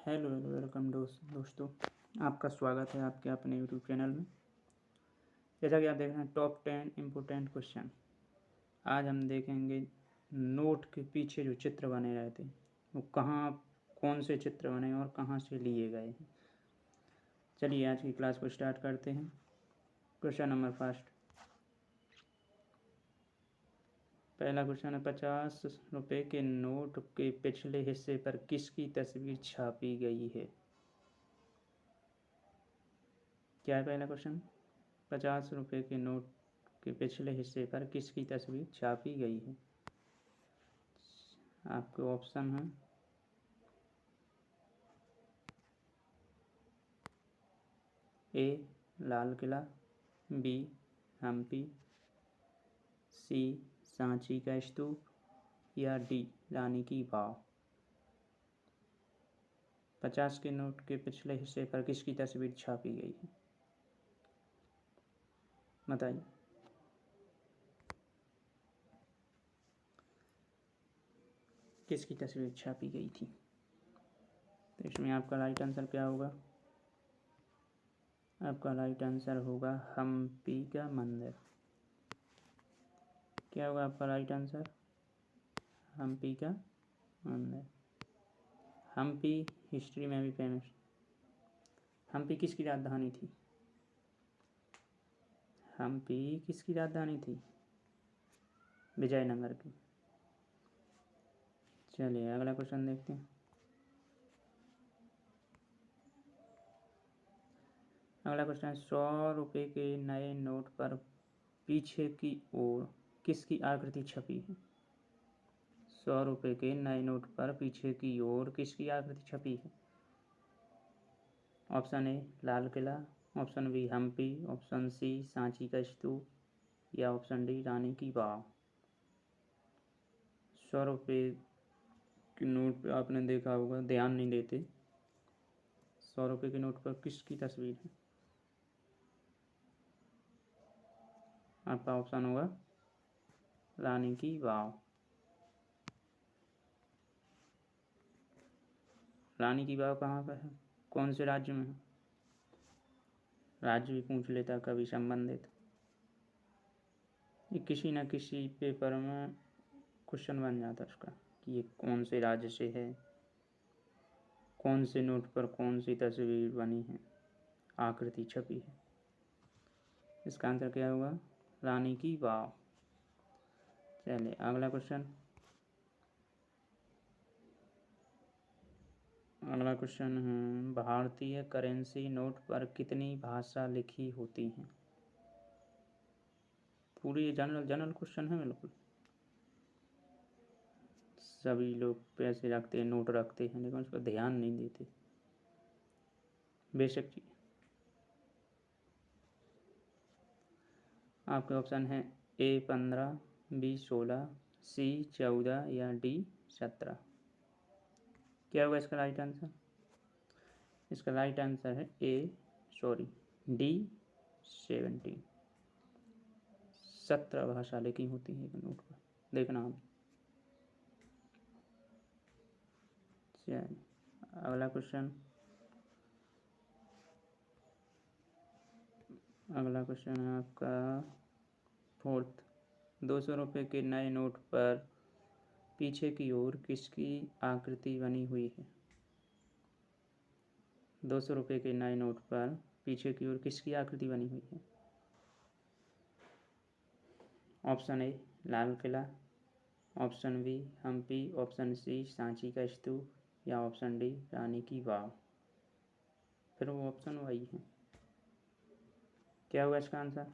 Hello welcome दोस्तों, आपका स्वागत है आपके अपने यूट्यूब चैनल में। जैसा कि आप देख रहे हैं टॉप 10 इम्पोर्टेंट क्वेश्चन। आज हम देखेंगे नोट के पीछे जो चित्र बने रहते हैं वो कौन से चित्र बने और कहाँ से लिए गए हैं। चलिए आज की क्लास को स्टार्ट करते हैं। क्वेश्चन नंबर फर्स्ट, पहला क्वेश्चन है 50 रुपये के नोट के पिछले हिस्से पर किसकी तस्वीर छापी गई है। क्या है पहला क्वेश्चन? 50 रुपये के नोट के पिछले हिस्से पर किसकी तस्वीर छापी गई है। आपके ऑप्शन है ए लाल किला, बी हम्पी, सी सांची का स्तूप या डी रानी की वाव। 50 के नोट के पिछले हिस्से पर किसकी तस्वीर छापी गई है, बताइए। किसकी तस्वीर छापी गई थी? तो इसमें आपका राइट आंसर क्या होगा? आपका राइट आंसर होगा हम्पी का मंदिर। क्या होगा आपका राइट आंसर? हम्पी का मंदिर। हम्पी हिस्ट्री में भी फेमस। हम्पी किसकी राजधानी थी? हम्पी किसकी राजधानी थी? विजयनगर की। चलिए अगला क्वेश्चन देखते हैं। अगला क्वेश्चन है 100 रुपये के नए नोट पर पीछे की ओर किसकी आकृति छपी है। 100 रुपये के नए नोट पर पीछे की ओर किसकी आकृति छपी है? Option A Lal Qila, option B Hampi, option C Sanchi का स्तूप या ऑप्शन डी रानी की वाव। 100 रुपये के नोट पे आपने देखा होगा, ध्यान नहीं देते। 100 रुपये के नोट पर किसकी तस्वीर है? आपका ऑप्शन होगा रानी की वाव। रानी की वाव कहाँ पर है, कौन से राज्य में है? राज्य भी पूछ लेता कभी संबंधित। ये किसी न किसी पेपर में क्वेश्चन बन जाता उसका कि ये कौन से राज्य से है, कौन से नोट पर कौन सी तस्वीर बनी है, आकृति छपी है। इसका आंसर क्या होगा? रानी की वाव। चलिए अगला क्वेश्चन। अगला क्वेश्चन है भारतीय करेंसी नोट पर कितनी भाषा लिखी होती हैं। पूरी जनरल क्वेश्चन है बिल्कुल। सभी लोग पैसे रखते हैं, नोट रखते हैं, लेकिन उस पर ध्यान नहीं देते। बेशक चीज। आपके ऑप्शन है ए 15, बी 16, सी 14 या डी 17। क्या होगा इसका राइट आंसर? इसका राइट आंसर है डी 17। 17 भाषा लिखी होती है एक नोट पर, देखना आप। चलिए अगला क्वेश्चन। अगला क्वेश्चन है आपका फोर्थ। 200 रुपये के नए नोट पर पीछे की ओर किसकी आकृति बनी हुई है। 200 रुपये के नए नोट पर पीछे की ओर किसकी आकृति बनी हुई है? Option A Lal Qila, option B Hampi, option C Sanchi का स्तूप या ऑप्शन डी रानी की वाव। फिर वो ऑप्शन वही है। क्या होगा इसका आंसर?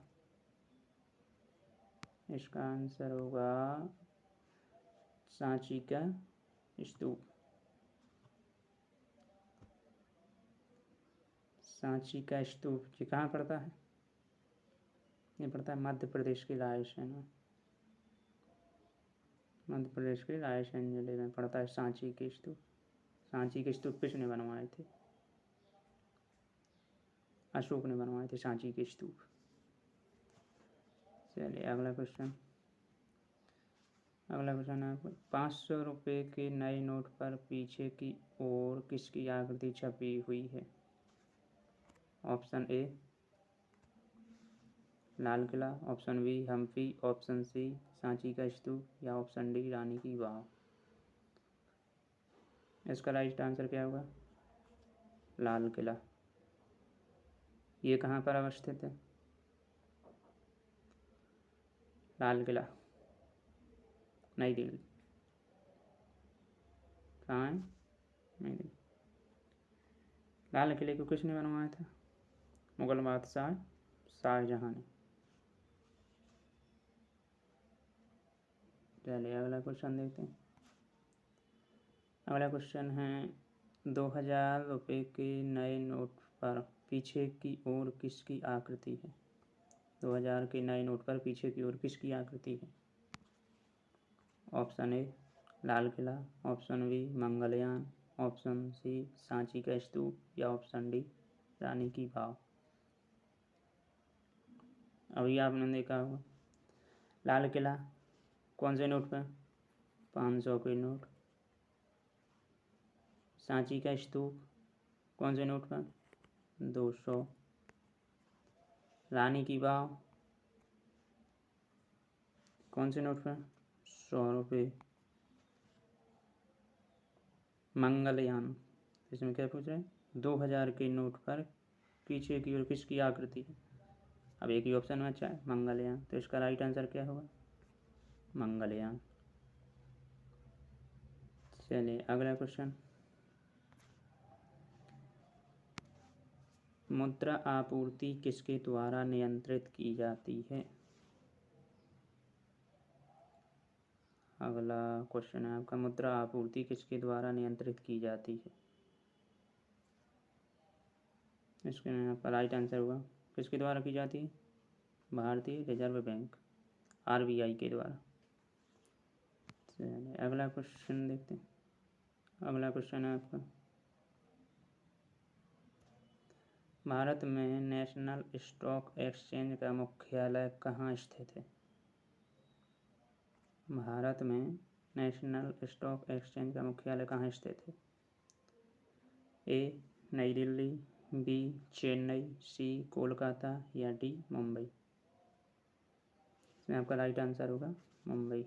इसका आंसर होगा सांची का स्तूप। सांची का स्तूप ये कहाँ पड़ता है? ये पड़ता है मध्य प्रदेश के रायसेन में। मध्य प्रदेश के रायसेन जिले में पड़ता है सांची के स्तूप। सांची के स्तूप किसने बनवाए थे? अशोक ने बनवाए थे सांची के स्तूप। चलिए अगला क्वेश्चन। अगला क्वेश्चन है 500 रुपये के नए नोट पर पीछे की ओर किसकी आकृति छपी हुई है? Option A Lal Qila, option B Hampi, option C Sanchi का स्तूप या ऑप्शन डी रानी की वाव। इसका राइट आंसर क्या होगा? लाल किला। ये कहाँ पर अवस्थित है? लाल किला नई दिल्ली। कहाँ है? नई दिल्ली। लाल किले को किसने बनवाया था? मुगल बादशाह शाहजहां ने। चलिए अगला क्वेश्चन देखते हैं। अगला क्वेश्चन है 2000 रुपये के नए नोट पर पीछे की ओर किसकी आकृति है? 2000 के नए नोट पर पीछे की ओर किसकी आकृति है? Option A Lal Qila, option B Mangalyaan, option C Sanchi का स्तूप या ऑप्शन डी रानी की वाव। अभी आपने देखा होगा लाल किला कौन से नोट पर? 500 के नोट। सांची का स्तूप कौन से नोट पर? 200। रानी की वाव कौन से नोट पर? 100 रुपये। मंगलयान इसमें क्या पूछ रहे हैं? 2000 के नोट पर पीछे की ओर किसकी आकृति है? अब एक ही ऑप्शन में अच्छा है मंगलयान, तो इसका राइट आंसर क्या होगा? मंगलयान। चलिए अगला क्वेश्चन। मुद्रा आपूर्ति किसके द्वारा नियंत्रित की जाती है? अगला क्वेश्चन है आपका मुद्रा आपूर्ति किसके द्वारा नियंत्रित की जाती है? इसके में आपका राइट आंसर होगा किसके द्वारा की जाती है? भारतीय रिजर्व बैंक RBI के द्वारा। चलिए अगला क्वेश्चन देखते हैं। अगला क्वेश्चन है आपका भारत में नेशनल स्टॉक एक्सचेंज का मुख्यालय कहाँ स्थित है? भारत में नेशनल स्टॉक एक्सचेंज का मुख्यालय कहाँ स्थित है? ए नई दिल्ली, बी चेन्नई, सी कोलकाता या डी मुंबई। इसमें आपका राइट आंसर होगा मुंबई।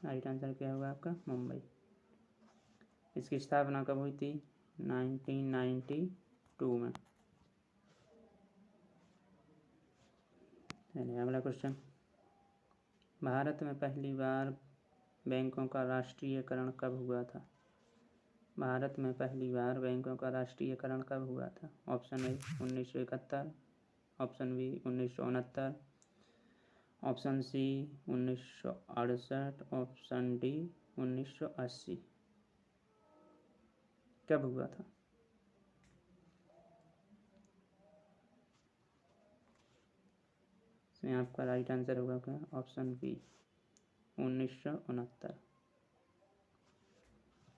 राइट आंसर क्या होगा आपका? मुंबई। इसकी स्थापना कब हुई थी? 1992 में। चलिए अगला क्वेश्चन। भारत में पहली बार बैंकों का राष्ट्रीयकरण कब हुआ था? भारत में पहली बार बैंकों का राष्ट्रीयकरण कब हुआ था? Option A 1971, option B 1969, option C 1968, option D 1980। कब हुआ था? इसमें आपका राइट आंसर होगा क्या? Option B 1969।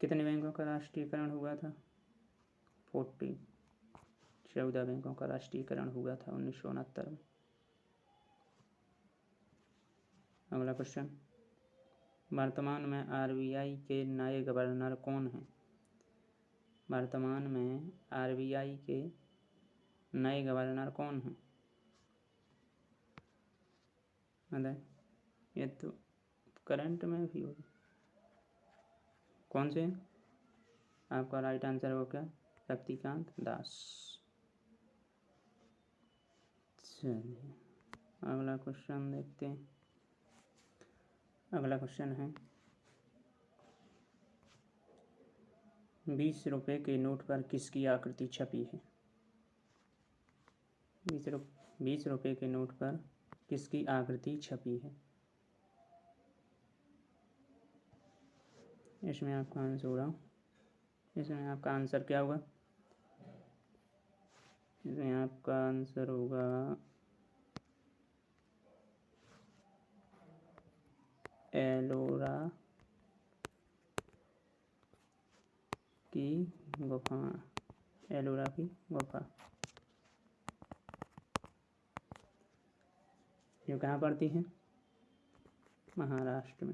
कितने बैंकों का राष्ट्रीयकरण हुआ था? 14 बैंकों का राष्ट्रीयकरण हुआ था 1969 में। अगला क्वेश्चन। वर्तमान में RBI के नए गवर्नर कौन हैं? वर्तमान में RBI के नए गवर्नर कौन हैं? ये तो करंट में भी होगा। कौन से? आपका राइट आंसर हो क्या? शक्तिकांत दास। चलिए अगला क्वेश्चन देखते हैं। अगला क्वेश्चन है 20 रुपये के नोट पर किसकी आकृति छपी है? 20 रुपये के नोट पर किसकी आकृति छपी है? इसमें आपका आंसर होगा, इसमें आपका आंसर क्या होगा? इसमें आपका आंसर होगा एलोरा की गुफा। एलोरा की गुफा जो कहाँ पड़ती है? महाराष्ट्र में।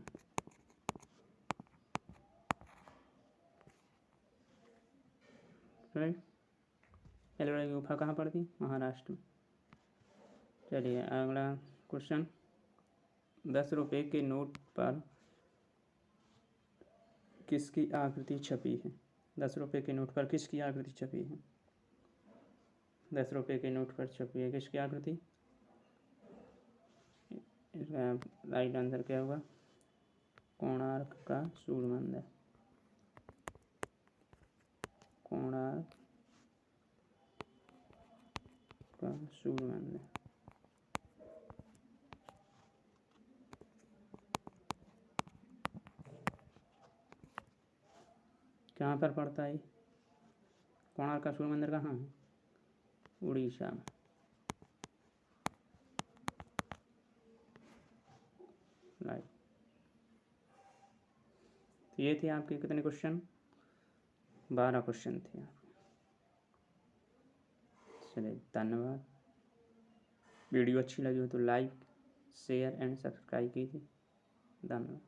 राइट, एलोरा की गुफा कहाँ पड़ती? महाराष्ट्र में। चलिए अगला क्वेश्चन, 10 रुपये के नोट पर किसकी आकृति छपी है? 10 रुपये के नोट पर किसकी आकृति छपी है? 10 रुपये के नोट पर छपी है किसकी आकृति? इसका राइट आंसर क्या होगा? कोणार्क का सूर्य मंदिर। कोणार्क का सूर्य मंदिर। कहाँ पर पड़ता है? कोणार्क का सूर्य मंदिर कहाँ है? उड़ीसा में। राइट, तो ये थे आपके कितने क्वेश्चन? 12 क्वेश्चन थे आपके। चलिए धन्यवाद। वीडियो अच्छी लगी हो तो लाइक, शेयर एंड सब्सक्राइब कीजिए। धन्यवाद।